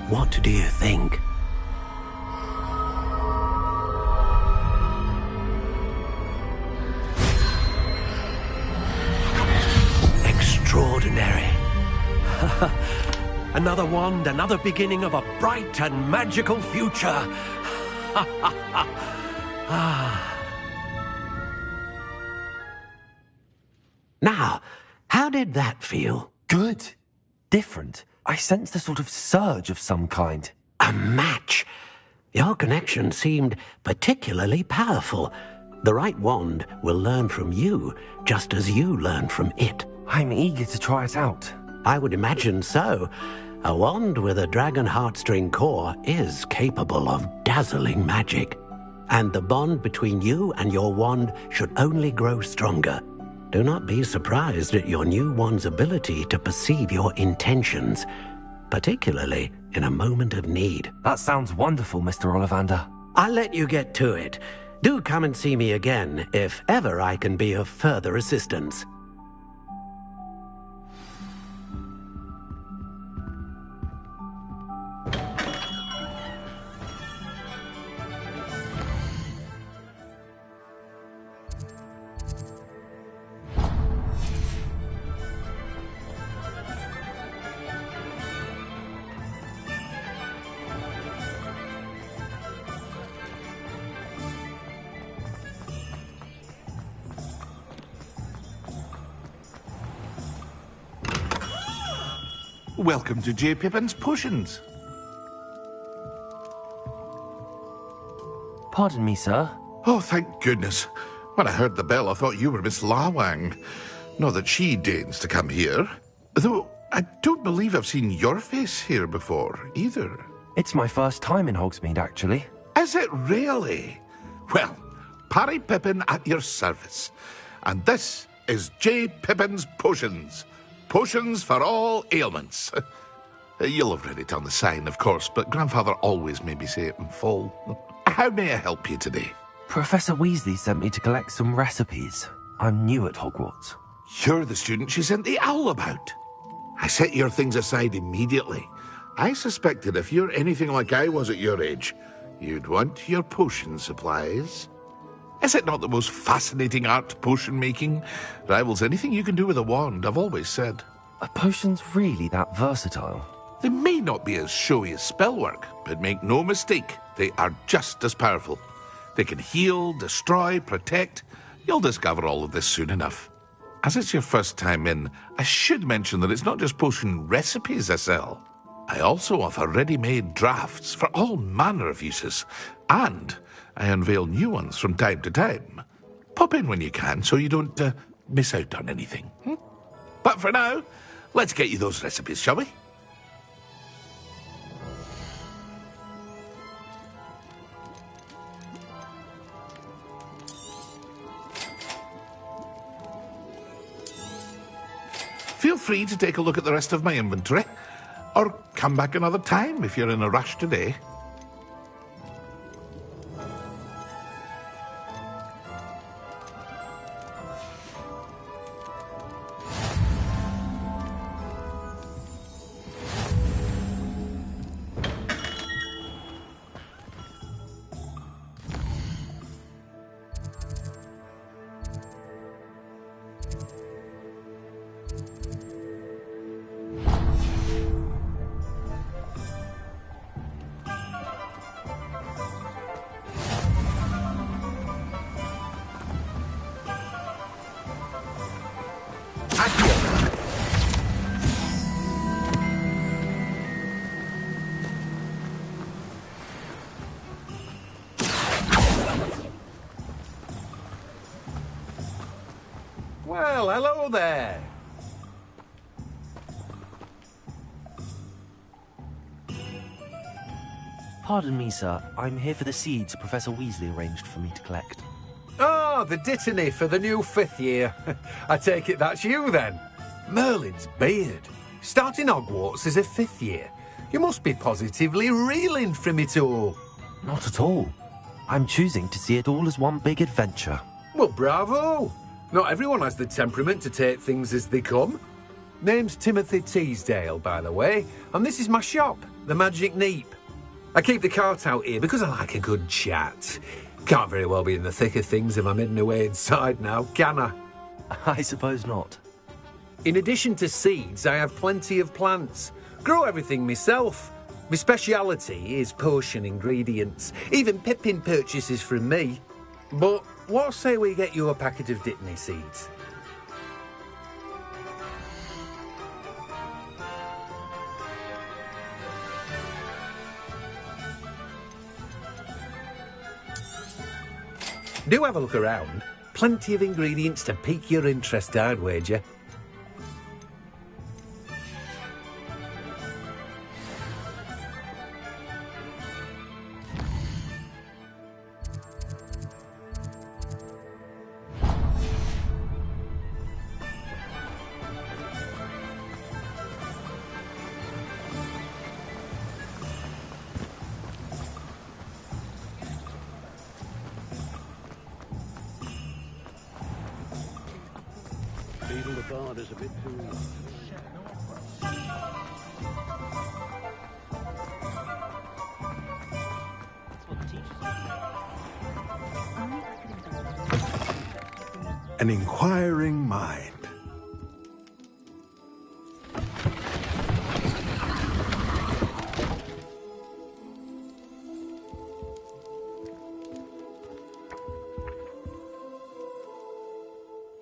What do you think? Extraordinary. Another wand, another beginning of a bright and magical future. Now, how did that feel? Good. Different. I sensed a sort of surge of some kind. A match. Your connection seemed particularly powerful. The right wand will learn from you, just as you learn from it. I'm eager to try it out. I would imagine so. A wand with a dragon heartstring core is capable of dazzling magic. And the bond between you and your wand should only grow stronger. Do not be surprised at your new wand's ability to perceive your intentions, particularly in a moment of need. That sounds wonderful, Mr. Ollivander. I'll let you get to it. Do come and see me again if ever I can be of further assistance. Welcome to J. Pippin's Potions. Pardon me, sir. Oh, thank goodness. When I heard the bell, I thought you were Miss Lawang. Not that she deigns to come here. Though, I don't believe I've seen your face here before, either. It's my first time in Hogsmeade, actually. Is it really? Well, Parry Pippin at your service. And this is J. Pippin's Potions. Potions for all ailments. You'll have read it on the sign, of course, but Grandfather always made me say it in full. How may I help you today? Professor Weasley sent me to collect some recipes. I'm new at Hogwarts. You're the student she sent the owl about. I set your things aside immediately. I suspected if you're anything like I was at your age, you'd want your potion supplies. Is it not the most fascinating art, potion making? Rivals anything you can do with a wand, I've always said. Are potions really that versatile? They may not be as showy as spellwork, but make no mistake, they are just as powerful. They can heal, destroy, protect. You'll discover all of this soon enough. As it's your first time in, I should mention that it's not just potion recipes I sell. I also offer ready-made drafts for all manner of uses, and I unveil new ones from time to time. Pop in when you can so you don't miss out on anything. But for now, let's get you those recipes, shall we? Feel free to take a look at the rest of my inventory, or come back another time if you're in a rush today. Well, hello there. Pardon me, sir. I'm here for the seeds Professor Weasley arranged for me to collect. Ah, the dittany for the new 5th year. I take it that's you, then. Merlin's beard. Starting Hogwarts as a 5th year. You must be positively reeling from it all. Not at all. I'm choosing to see it all as one big adventure. Well, bravo. Not everyone has the temperament to take things as they come. Name's Timothy Teasdale, by the way, and this is my shop, the Magic Neep. I keep the cart out here because I like a good chat. Can't very well be in the thick of things if I'm hidden away inside now, can I? I suppose not. In addition to seeds, I have plenty of plants. Grow everything myself. My speciality is potion ingredients. Even Pippin purchases from me. But what say we get you a packet of Dittany seeds? Do have a look around. Plenty of ingredients to pique your interest, I'd wager. Beetle the Bard is a bit too... An inquiring mind.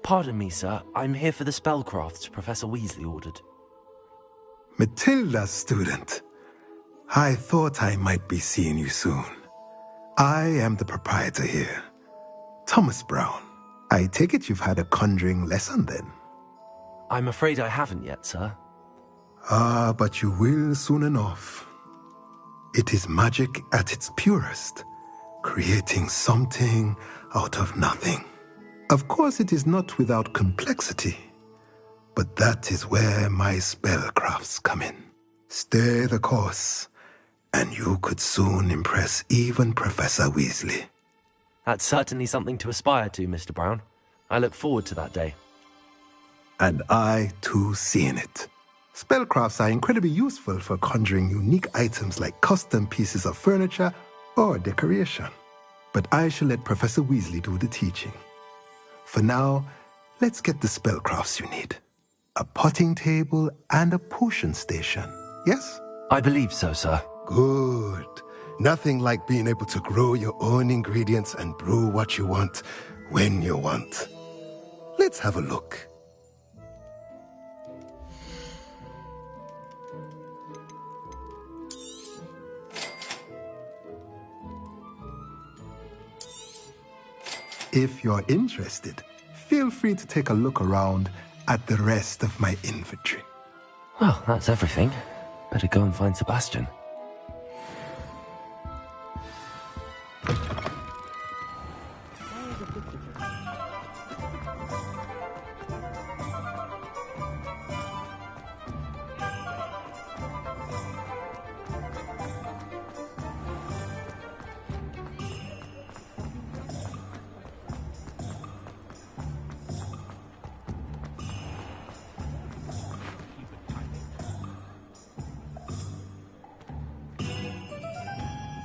Pardon me, sir. I'm here for the spellcrafts Professor Weasley ordered. Matilda, student. I thought I might be seeing you soon. I am the proprietor here, Thomas Brown. I take it you've had a conjuring lesson then? I'm afraid I haven't yet, sir. Ah, but you will soon enough. It is magic at its purest, creating something out of nothing. Of course, it is not without complexity, but that is where my spellcrafts come in. Stay the course, and you could soon impress even Professor Weasley. That's certainly something to aspire to, Mr. Brown. I look forward to that day. And I, too, seeing it. Spellcrafts are incredibly useful for conjuring unique items like custom pieces of furniture or decoration. But I shall let Professor Weasley do the teaching. For now, let's get the spellcrafts you need. A potting table and a potion station, yes? I believe so, sir. Good. Nothing like being able to grow your own ingredients and brew what you want, when you want. Let's have a look. If you're interested, feel free to take a look around at the rest of my inventory. Well, that's everything. Better go and find Sebastian.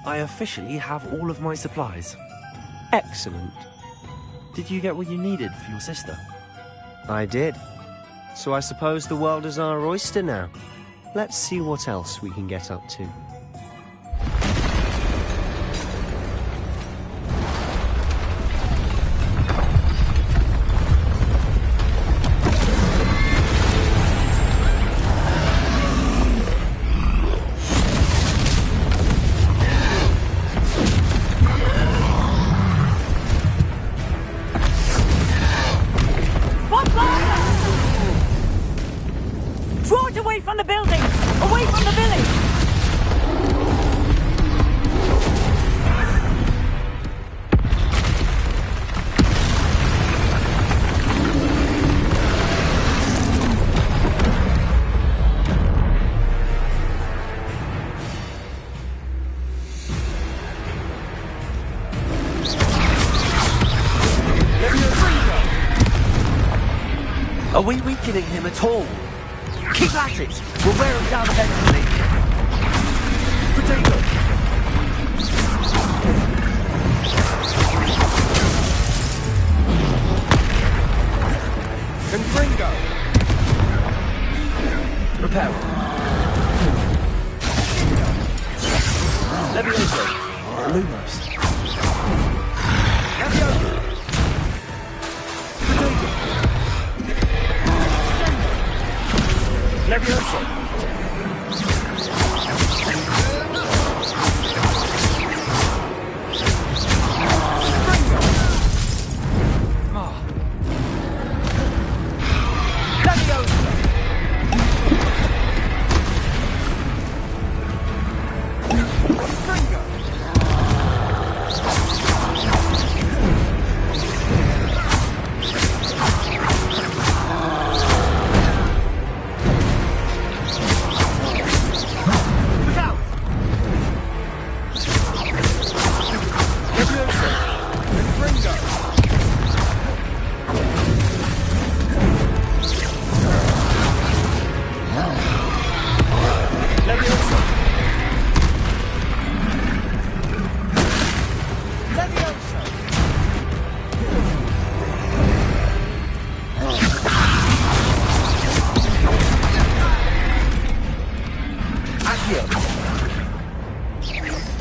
I officially have all of my supplies. Excellent. Did you get what you needed for your sister? I did. So I suppose the world is our oyster now. Let's see what else we can get up to. What? Are we weakening him at all? Keep at it! We'll wear him down eventually. Potato! Confringo! Repel. Levioso. Lumos. Levioso.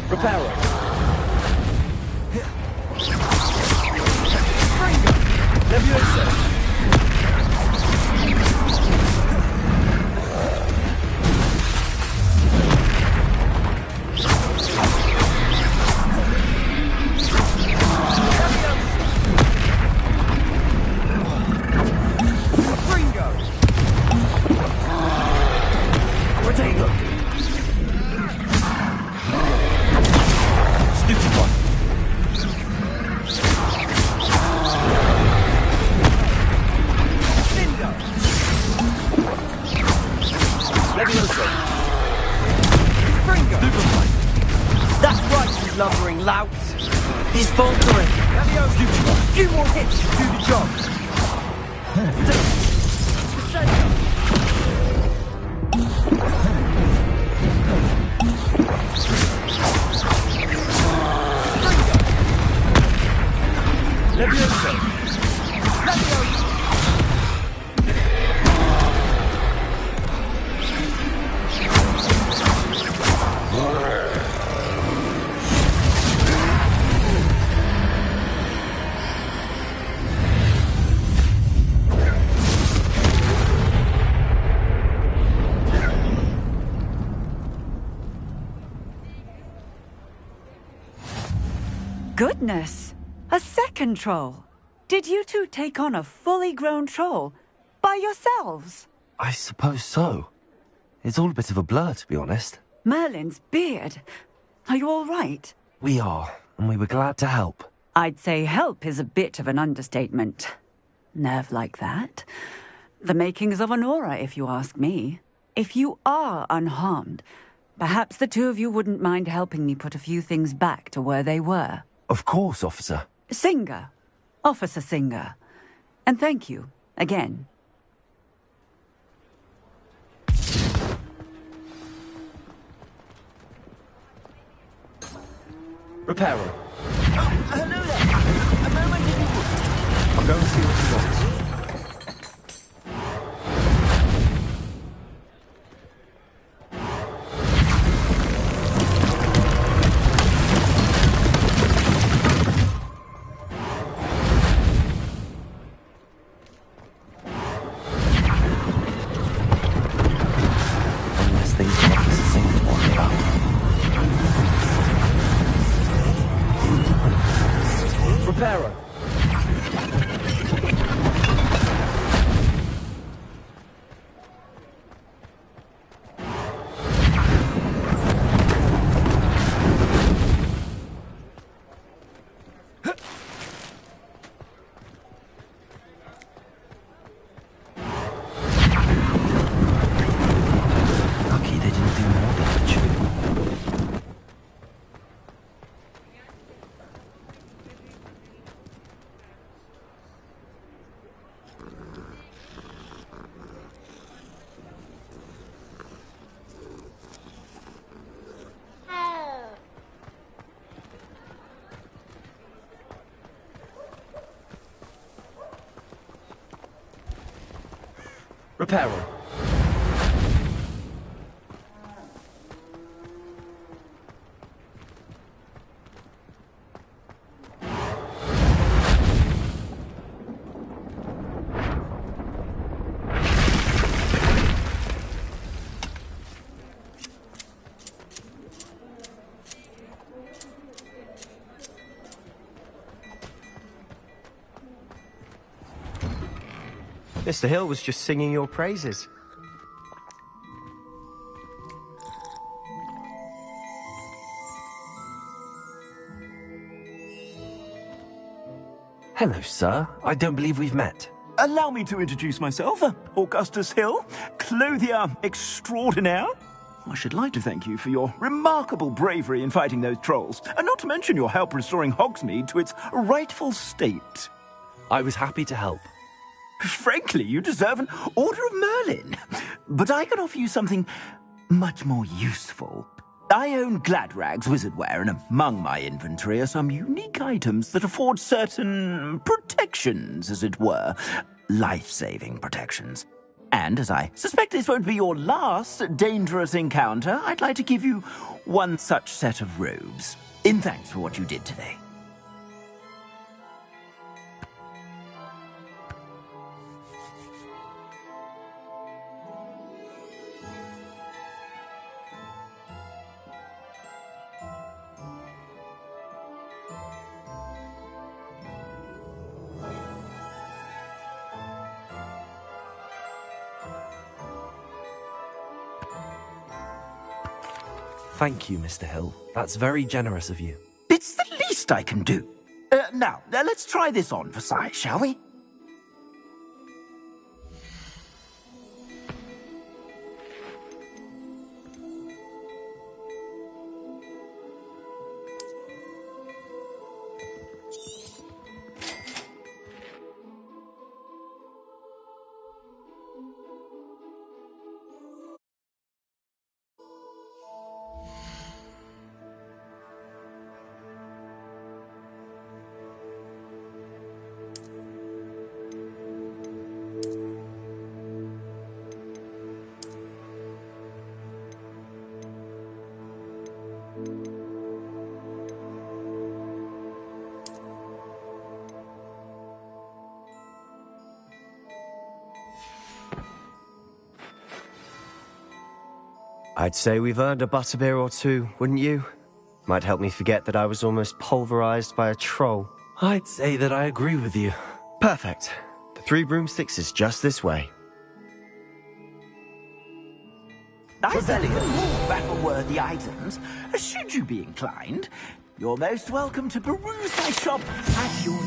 Potato. Levioso. Goodness! A second troll! Did you two take on a fully grown troll? By yourselves? I suppose so. It's all a bit of a blur, to be honest. Merlin's beard. Are you all right? We are, and we were glad to help. I'd say help is a bit of an understatement. Nerve like that. The makings of an aura, if you ask me. If you are unharmed, perhaps the two of you wouldn't mind helping me put a few things back to where they were. Of course, officer. Singer. Officer Singer. And thank you, again. Reparo. Hello there. A moment if you would. I'll go and see what he wants. peril. Mr. Hill was just singing your praises. Hello, sir. I don't believe we've met. Allow me to introduce myself, Augustus Hill, clothier extraordinaire. I should like to thank you for your remarkable bravery in fighting those trolls, and not to mention your help restoring Hogsmeade to its rightful state. I was happy to help. Frankly, you deserve an Order of Merlin. But I can offer you something much more useful. I own Gladrag's wizardware, and among my inventory are some unique items that afford certain protections, as it were. Life-saving protections. And as I suspect this won't be your last dangerous encounter, I'd like to give you one such set of robes, in thanks for what you did today. Thank you, Mr. Hill. That's very generous of you. It's the least I can do. Now, let's try this on for size, shall we? I'd say we've earned a butterbeer or two, wouldn't you? Might help me forget that I was almost pulverized by a troll. I'd say that I agree with you. Perfect. The 3 broomsticks is just this way. I sell more battle-worthy items. Should you be inclined, you're most welcome to peruse my shop at your